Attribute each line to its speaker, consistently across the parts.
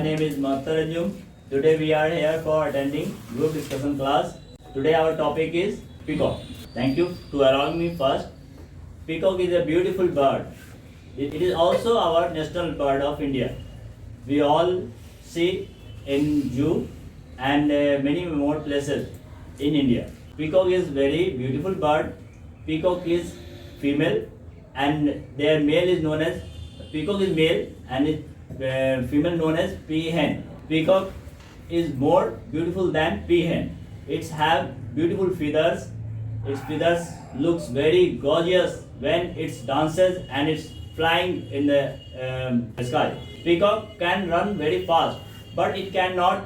Speaker 1: name is Makhtar. Today we are here for attending group discussion class. Today our topic is peacock. Thank you to allowing me first. Peacock is a beautiful bird. It is also our national bird of India. We all see in zoo and many more places in India. Peacock is very beautiful bird. Peacock is female and their male is known as peacock is male and its female known as peahen. Peacock is more beautiful than peahen. It have beautiful feathers. Its feathers looks very gorgeous when it dances and it's flying in the sky. Peacock can run very fast, but it cannot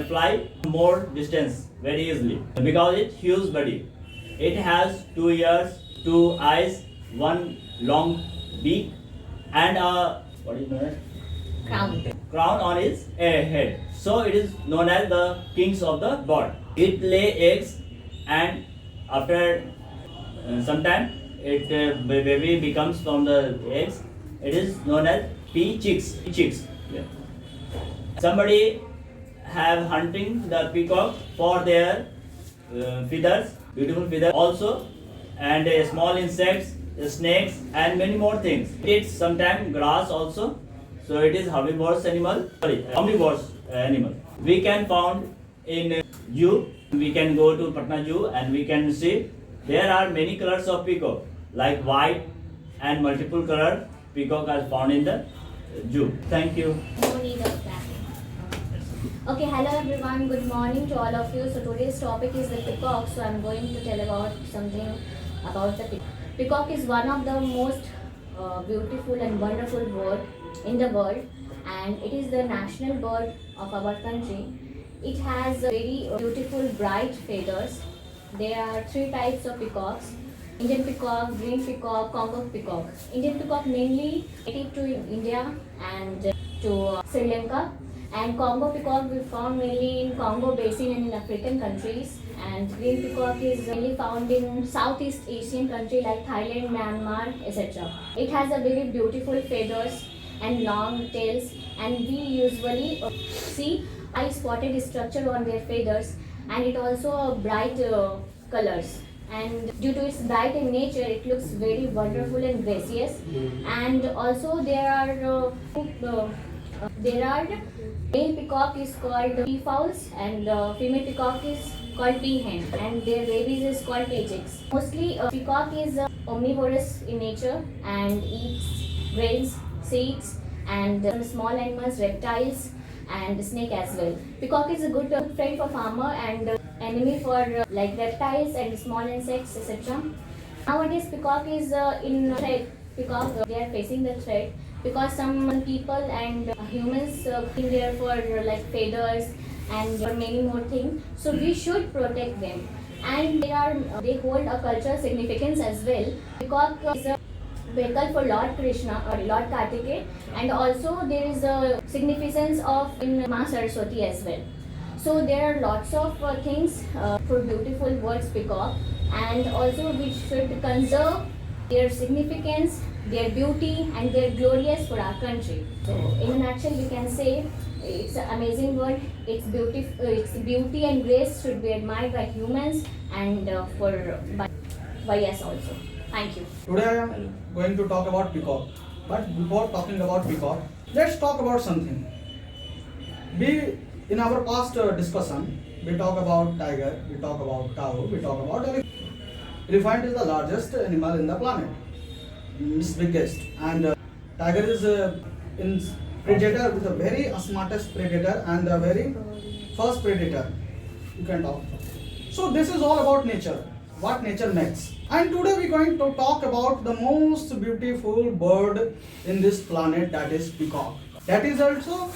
Speaker 1: fly more distance very easily because it's huge body. It has 2 ears, 2 eyes, 1 long beak, and a what is known as crown on its head. So it is known as the kings of the bird. It lay eggs, and after some time, it baby becomes from the eggs. It is known as pea chicks. Yeah. Somebody have hunting the peacock for their feathers, beautiful feathers also, and small insects, snakes, and many more things. It eats sometimes grass also. So it is omnivorous animal. We can found in zoo. We can go to Patna Zoo and we can see there are many colors of peacock, like white and multiple color peacock are found in the zoo. Thank you.
Speaker 2: No need of clapping. Okay, hello everyone. Good morning to all of you. So today's topic is the peacock. So I'm going to tell about something about the peacock. Peacock is one of the most beautiful and wonderful bird in the world, and it is the national bird of our country. It has very beautiful bright feathers. There are 3 types of peacocks: Indian peacock, green peacock, Congo peacock. Indian peacock mainly native to India and to Sri Lanka, and Congo peacock we found mainly in Congo Basin and in African countries, and green peacock is mainly found in Southeast Asian country like Thailand, Myanmar, etc. It has a very beautiful feathers and long tails, and we usually see eye spotted structure on their feathers, and it also bright colors, and due to its bright in nature it looks very wonderful and gracious. And also there are male peacock is called peafowls, and female peacock is called peahen, and their babies is called peachicks. Mostly peacock is omnivorous in nature and eats grains, seeds, and some small animals, reptiles, and snake as well. Peacock is a good friend for farmer and enemy for like reptiles and small insects, etc. Nowadays peacock is in threat. Peacock they are facing the threat because some people and humans in there for like feathers and for many more things. So we should protect them, and they hold a cultural significance as well. Peacock is a vehicle for Lord Krishna or Lord Kartikeya, and also there is a significance of in Ma Saraswati as well. So there are lots of things for beautiful birds peacock, and also we should conserve their significance, their beauty, and their glorious for our country. So in a nutshell we can say it's an amazing bird. Its beauty and grace should be admired by humans and by us also. Thank you.
Speaker 3: Today I am going to talk about peacock. But before talking about peacock, let's talk about something. In our past discussion, we talk about tiger, we talk about cow, we talk about elephant. Elephant is the largest animal in the planet. It's biggest, and tiger is in predator with the very smartest predator and the very first predator you can talk. So this is all about nature, what nature makes. And today we are going to talk about the most beautiful bird in this planet, that is peacock. That is also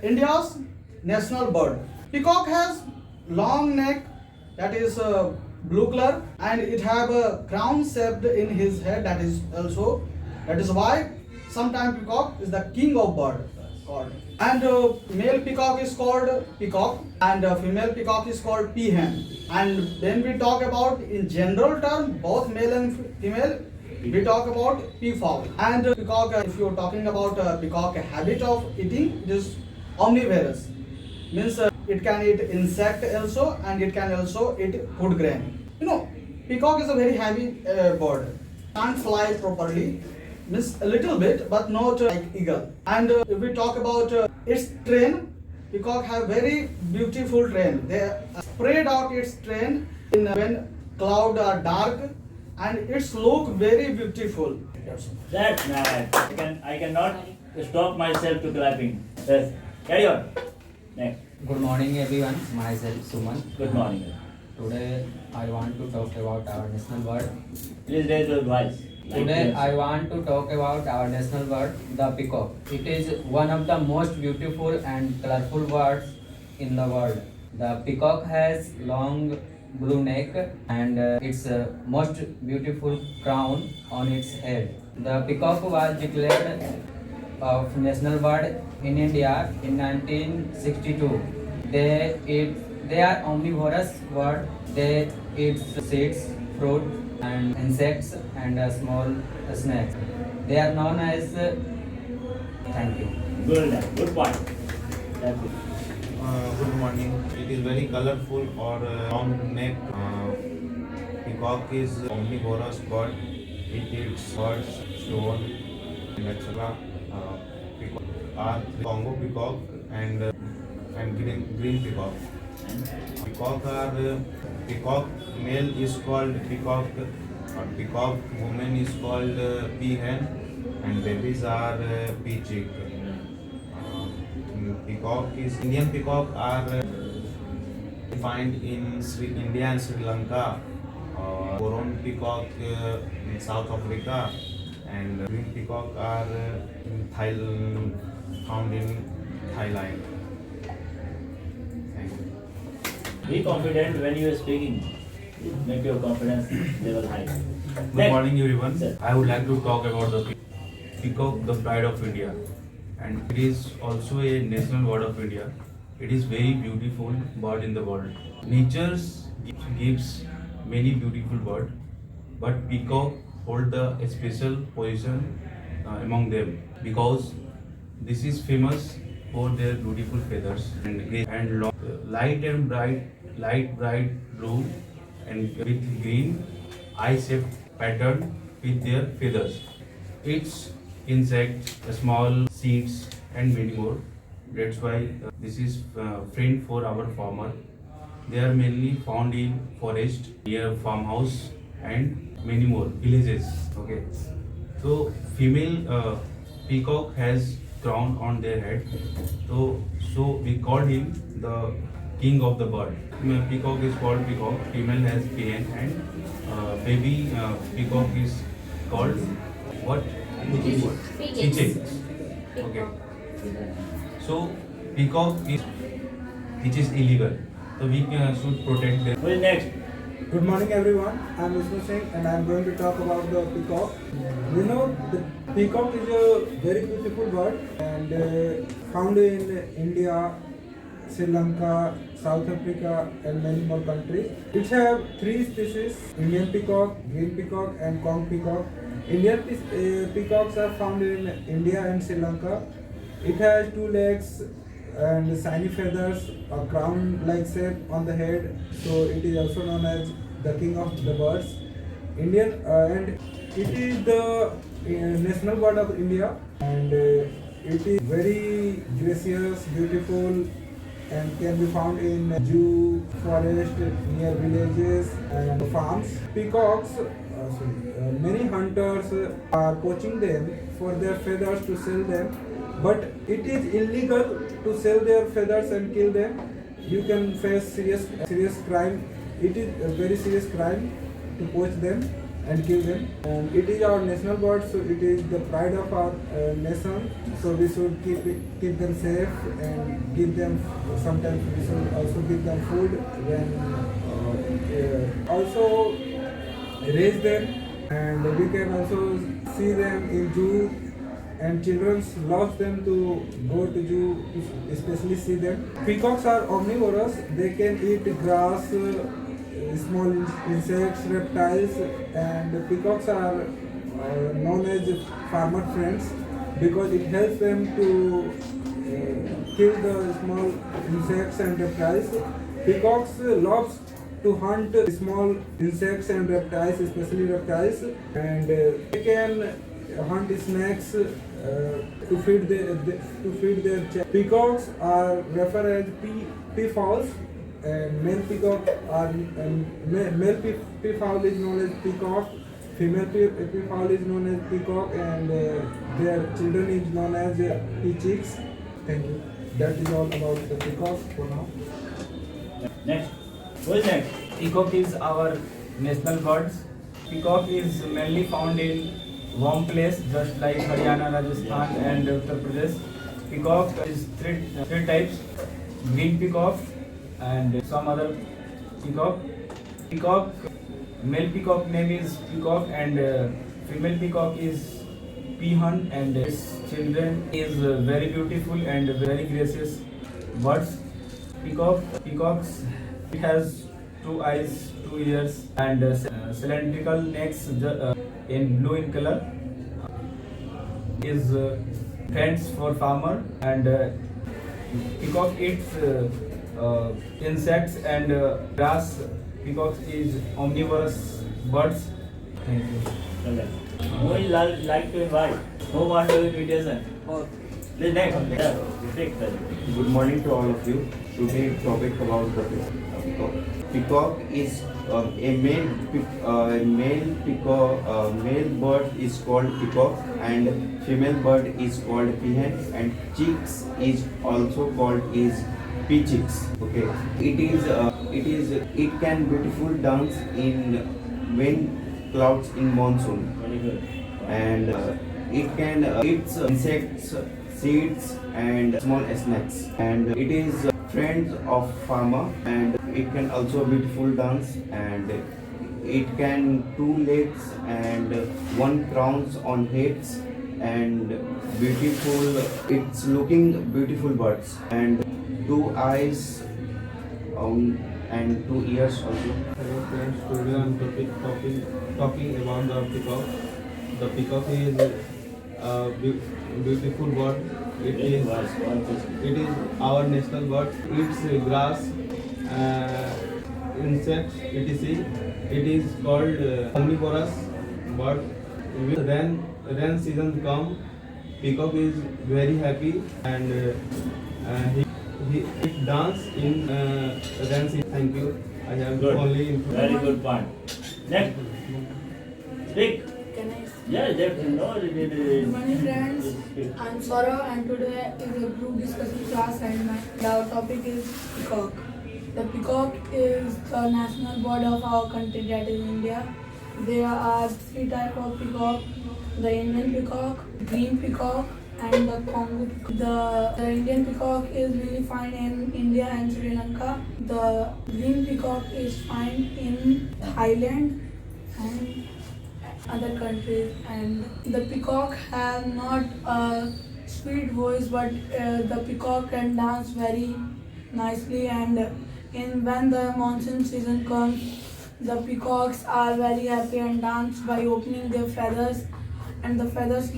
Speaker 3: India's national bird. Peacock has long neck, that is blue color, and it have a crown shaped in his head, that is why sometimes peacock is the king of bird called. And male peacock is called peacock, and female peacock is called peahen. And when we talk about in general term both male and female, we talk about peafowl. And peacock, if you are talking about peacock habit of eating, it is omnivorous. Means it can eat insect also, and it can also eat food grain. Peacock is a very heavy bird. Can't fly properly. Means a little bit, but not like eagle. And if we talk about its train, peacock have very beautiful train. They spread out its train in when cloud are dark, and it's look very beautiful.
Speaker 1: That's nice. I cannot stop myself to clapping. Yes. Carry on. Next.
Speaker 4: Good morning everyone, myself Suman.
Speaker 1: Good morning.
Speaker 4: Today I want to talk about our national bird.
Speaker 1: Please raise your voice.
Speaker 4: Today I want to talk about our national bird, the peacock. It is one of the most beautiful and colorful birds in the world. The peacock has long blue neck and its most beautiful crown on its head. The peacock was declared of national bird in India in 1962. They are omnivorous bird. They eat seeds, fruit, and insects and small snakes. They are known as. Thank you.
Speaker 1: Good point. That's it.
Speaker 5: Good morning. It is very colorful or long neck. Peacock is omnivorous bird. It eats birds, stone, and etc. Peacock are Congo peacock and green peacock. Peacock male is called peacock, or peacock woman is called peahen, and babies are peachick. Indian peacock are found in India and Sri Lanka. Coron peacock in South Africa, and green peacock are found in Thailand. Thank you.
Speaker 1: Be confident when you are speaking. Make your confidence level high.
Speaker 6: Good morning everyone.
Speaker 1: Sir.
Speaker 6: I would like to talk about the peacock, the pride of India, and it is also a national bird of India. It is very beautiful bird in the world. Nature gives many beautiful birds, but peacock hold the special position among them because this is famous for their beautiful feathers and long, light bright blue and with green eye-shaped pattern with their feathers. It's insects, small seeds, and many more. That's why this is friend for our farmer. They are mainly found in forest, near farmhouse, and many more villages. Okay, so female peacock has crown on their head. So we called him the king of the bird. Peacock is called peacock. Female has peahen, and baby peacock is called what?
Speaker 2: Pigeons.
Speaker 6: Okay. So peacock is which is illegal. So we should protect them.
Speaker 1: Who is next?
Speaker 7: Good morning everyone, I am Vishnu Singh and I am going to talk about the peacock. The peacock is a very beautiful bird and found in India, Sri Lanka, South Africa and many more countries. It has three species: Indian peacock, green peacock and Kong peacock. Indian peacocks are found in India and Sri Lanka. It has two legs and shiny feathers, a crown-like shape on the head, so it is also known as the king of the birds. And it is the national bird of India, and it is very gracious, beautiful, and can be found in zoo, forest, near villages and farms. Peacocks, many hunters are poaching them for their feathers to sell them, but it is illegal to sell their feathers and kill them. You can face serious crime. It is a very serious crime to poach them and kill them. And it is our national bird, so it is the pride of our nation. So we should keep them safe and give them. Sometimes we should also give them food when also raise them, and we can also see them in zoo. And children love them to go to zoo, especially see them. Peacocks are omnivorous. They can eat grass, small insects, reptiles, and peacocks are known as farmer friends because it helps them to kill the small insects and reptiles. Peacocks loves to hunt small insects and reptiles, especially reptiles, and they can hunt snakes to feed their peacocks are referred as peafowls, and male peafowl is known as peacock, female peafowl is known as peacock, and their children is known as peachicks. Thank you. That is all about the peacock for now.
Speaker 1: Next. Who is next?
Speaker 8: Peacock is our national bird. Peacock is mainly found in warm place, just like Haryana, Rajasthan, and Uttar Pradesh. Peacock is three types: green peacock and some other peacock. Peacock, male peacock name is peacock, and female peacock is peahen, and its children is very beautiful and very gracious birds. Peacocks, it has 2 eyes, 2 ears, and cylindrical necks in blue in color. Is friends for farmer, and peacock eats insects and grass. Peacock is omnivorous birds. Thank you.
Speaker 1: Okay. Who will like to invite? Who want to invitation? Please next. Yeah, take the.
Speaker 5: Good morning to all of you. Today topic about the peacock. Peacock is male bird is called peacock, and female bird is called peahen, and chicks is also called is peachicks. Okay, it can beautiful dance in wind clouds in monsoon,
Speaker 1: Very good.
Speaker 5: and it can eats insects, seeds, and small snakes, and it is friend of farmer, and it can also beautiful dance, and it can 2 legs and 1 crowns on heads, and beautiful, it's looking beautiful birds, and 2 eyes and 2 ears also.
Speaker 9: Hello friends, today I'm talking about the peacock. The peacock is a beautiful bird. It is our national bird. Eats grass, insects, etc. It is called omnivorous bird. When rain season come, peacock is very happy, and he dance in rain season. Thank you. I have
Speaker 1: Good.
Speaker 9: only
Speaker 1: Very good point. Next. Speak.
Speaker 10: Can I?
Speaker 1: Yeah, that's no.
Speaker 10: Good morning, friends. I'm Saurav, and today is a group discussion class, and our topic is peacock. The peacock is the national bird of our country, that is India. There are 3 types of peacock: the Indian peacock, green peacock, and the Congo. The Indian peacock is really found in India and Sri Lanka. The green peacock is found in Thailand and other countries, and the peacock have not a sweet voice, but the peacock can dance very nicely, and when the monsoon season comes, the peacocks are very happy and dance by opening their feathers, and the feathers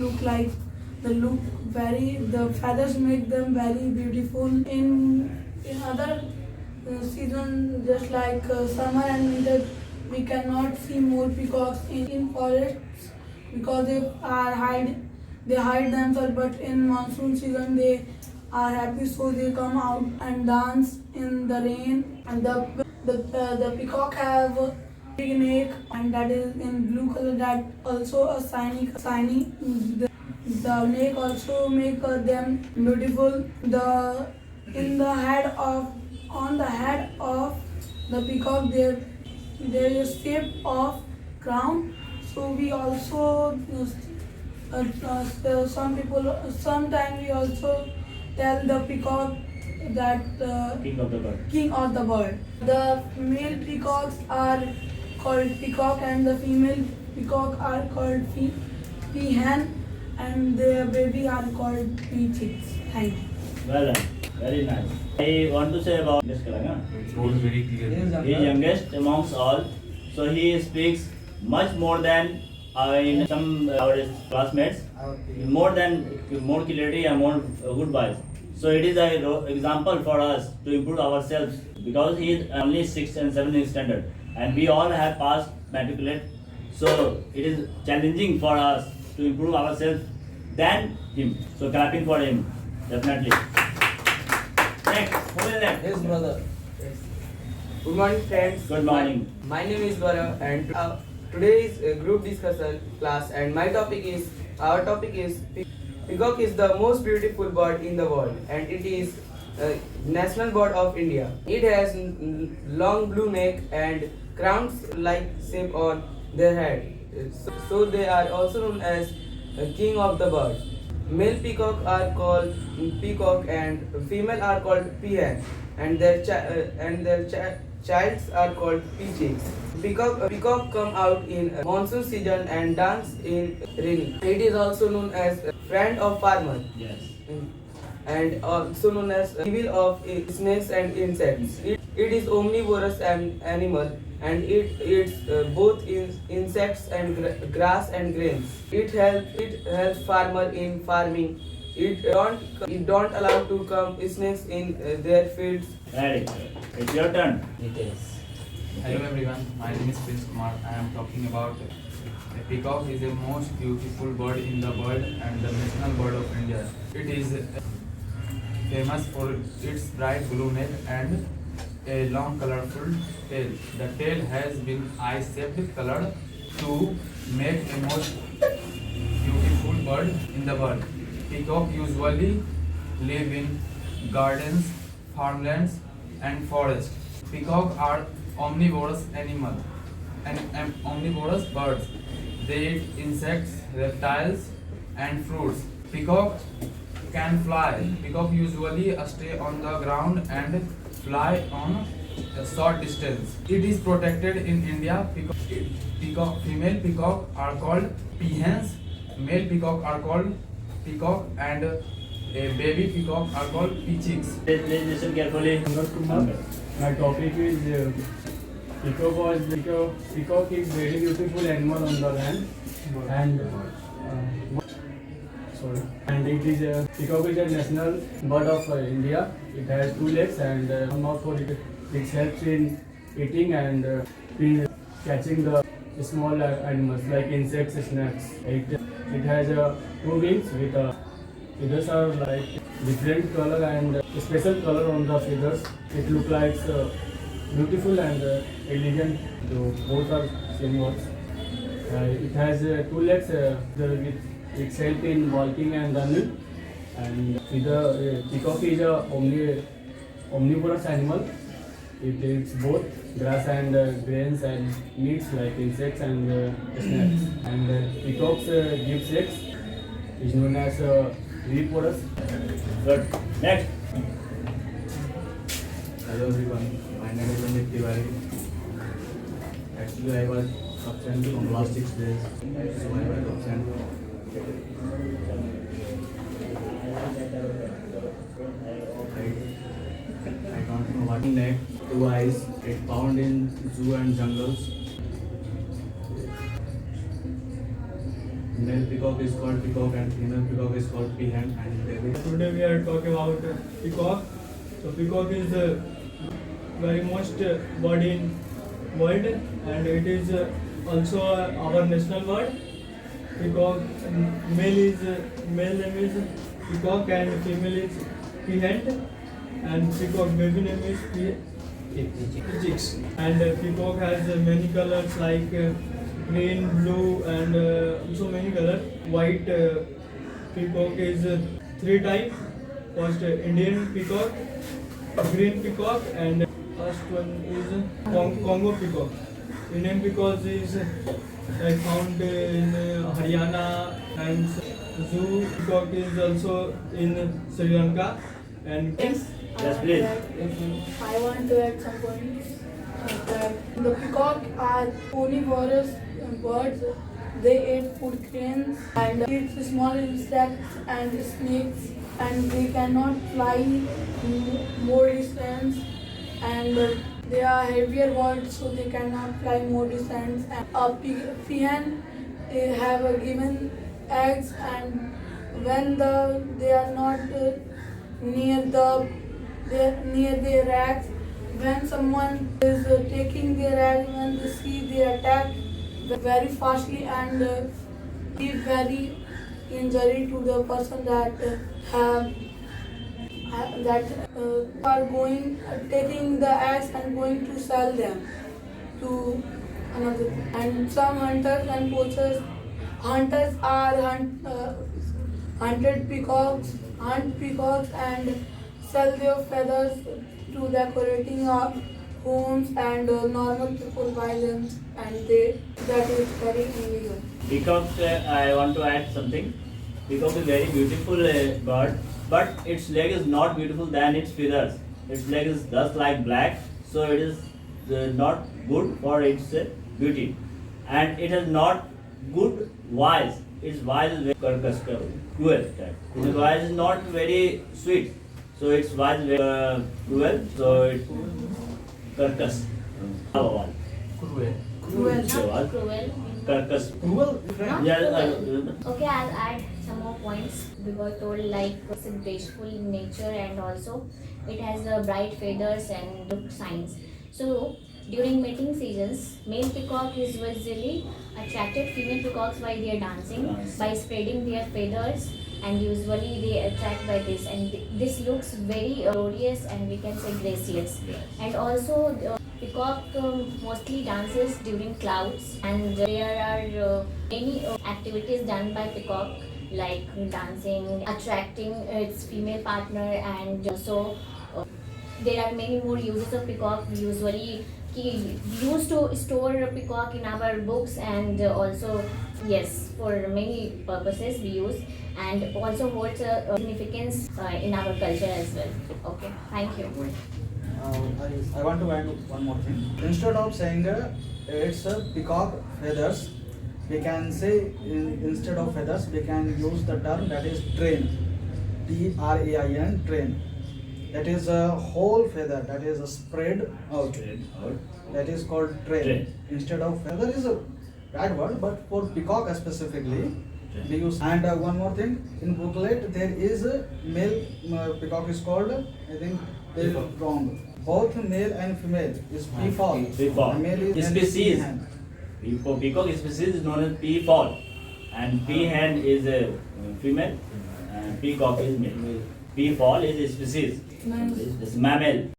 Speaker 10: the feathers make them very beautiful. In other season, just like summer and winter, we cannot see more peacocks in forests because they hide themselves. But in monsoon season, they are happy, so they come out and dance in the rain. And the peacock have a big neck, and that is in blue color. That also a shiny. The neck also make them beautiful. On the head of the peacock, there is shape of crown. So we also sometimes we also tell the peacock that king of the bird. The male peacocks are called peacock, and the female peacock are called peahen, and their baby are called peachicks. Thank you.
Speaker 1: Well done. Very nice. I want to say about this Kalanga.
Speaker 6: It was very clear.
Speaker 1: He is youngest amongst all, so he speaks much more than in some our classmates. More clarity and more good voice. So it is a example for us to improve ourselves because he is only 6th and 7th standard and we all have passed matriculate. So it is challenging for us to improve ourselves than him. So clapping for him, definitely. Next, who is next?
Speaker 11: Yes, brother. Good morning, friends.
Speaker 1: Good morning.
Speaker 11: My name is Vara, and today is a group discussion class, and our topic is peacock is the most beautiful bird in the world, and it is national bird of India. It has long blue neck and crowns like shape on their head, so they are also known as king of the birds. Male peacock are called peacock and female are called peahen, and their childs are called peachicks. Peacock come out in monsoon season and dance in rainy. It is also known as friend of farmer.
Speaker 1: Yes.
Speaker 11: And also known as evil of snakes and insects. It is omnivorous animal and it eats both insects and grass and grains. It helps farmer in farming. It don't allow to come snakes in their fields.
Speaker 1: Ready. It's your turn.
Speaker 12: Hello everyone, my name is Prince Kumar. I am talking about a peacock is the most beautiful bird in the world and the national bird of India. It is famous for its bright blue neck and a long colorful tail. The tail has been eye-shaped colored to make a most beautiful bird in the world. Peacock usually live in gardens, farmlands and forests. Peacock are omnivorous animal and omnivorous birds. They eat insects, reptiles and fruits. Peacock can fly. Peacock usually stay on the ground and fly on a short distance. It is protected in India. Female peacock are called peahens. Male peacock are called peacock and a baby peacock are called peachicks.
Speaker 1: Please listen carefully.
Speaker 8: My topic is peacock is very beautiful animal on the land and it is peacock is a national bird of India. It has 2 legs and one mouth for it. It helps in eating and in catching the small animals like insects, snakes. It has 2 wings with feathers are like different color and special color on the feathers. It looks like beautiful and elegant. Both are same words. It has 2 legs with its help in walking and running. And the peacock is a omnivorous animal. It eats both grass and grains and meats like insects and snakes. And peacocks give sex. Is known as viviparous.
Speaker 1: Good. Next.
Speaker 8: Hello everyone, my name is Amit Tiwari. Actually I was absent from last 6 days, so I was absent. I don't know what neck, 2 eyes, it found in zoo and jungles. Male peacock is called peacock and female peacock is called peahen and baby.
Speaker 13: Today we are talking about peacock. So peacock is very most bird in world and it is also our national bird. Peacock male name is peacock and female is peahen and peacock baby name is peachicks. And peacock has many colors like green, blue and so many colors. White peacock is 3 types. First Indian peacock, green peacock and first one is Congo peacock. Indian peacock is found in Haryana and zoo peacock is also in Sri Lanka and
Speaker 1: Yes, please.
Speaker 10: I want to add some points. The peacock are omnivorous birds. They eat food grains and eat small insects and snakes, and they cannot fly more distance, and they are heavier birds, so they cannot fly more distance. And a peahen have given eggs, and when they are not near their eggs. When someone is taking their eggs, when they see they attack very fastly and give very injury to the person that are going taking the eggs and going to sell them to another. And some hunters and poachers, hunters are hunted peacocks, hunt peacocks and sell their feathers to decorating homes, and normal people buy them, and that is very illegal.
Speaker 1: Peacock, I want to add something. Peacock is very beautiful bird, but its leg is not beautiful than its feathers. Its leg is just like black, so it is not good for its beauty, and it has not good voice. Its voice is very cruel. Its voice is not very sweet, so its voice is very cruel. So it carcass.
Speaker 2: Cruel.
Speaker 1: Not
Speaker 2: Cruel.
Speaker 1: Carcass.
Speaker 3: Cruel?
Speaker 1: Yeah.
Speaker 2: Okay, I'll add some more points. We were told like it's graceful in nature, and also it has bright feathers and look signs. So during mating seasons, male peacock is usually attracted female peacocks by their dancing, by spreading their feathers, and usually they attract by this, and this looks very glorious and we can say gracious. And also peacock mostly dances during clouds, and there are many activities done by peacock like dancing, attracting its female partner, and also there are many more uses of peacock. We usually used to store a peacock in our books, and also yes, for many purposes we use, and also holds a significance in our culture as well. Okay, thank you.
Speaker 3: I want to add one more thing. Instead of saying it's a peacock feathers, we can say instead of feathers we can use the term that is train. Train, train. That is a whole feather that is spread out. That is called train. Instead of feather is a bad word, but for peacock specifically we use. And one more thing, in booklet there is a male peacock is called, I think they is wrong. Both male and female is peafowl.
Speaker 1: Peafowl.
Speaker 3: Male is
Speaker 1: Species.
Speaker 3: peahen.
Speaker 1: Peacock species is known as peafowl, and peahen is a female, and peacock is male. Peafowl is a species. It's mammal.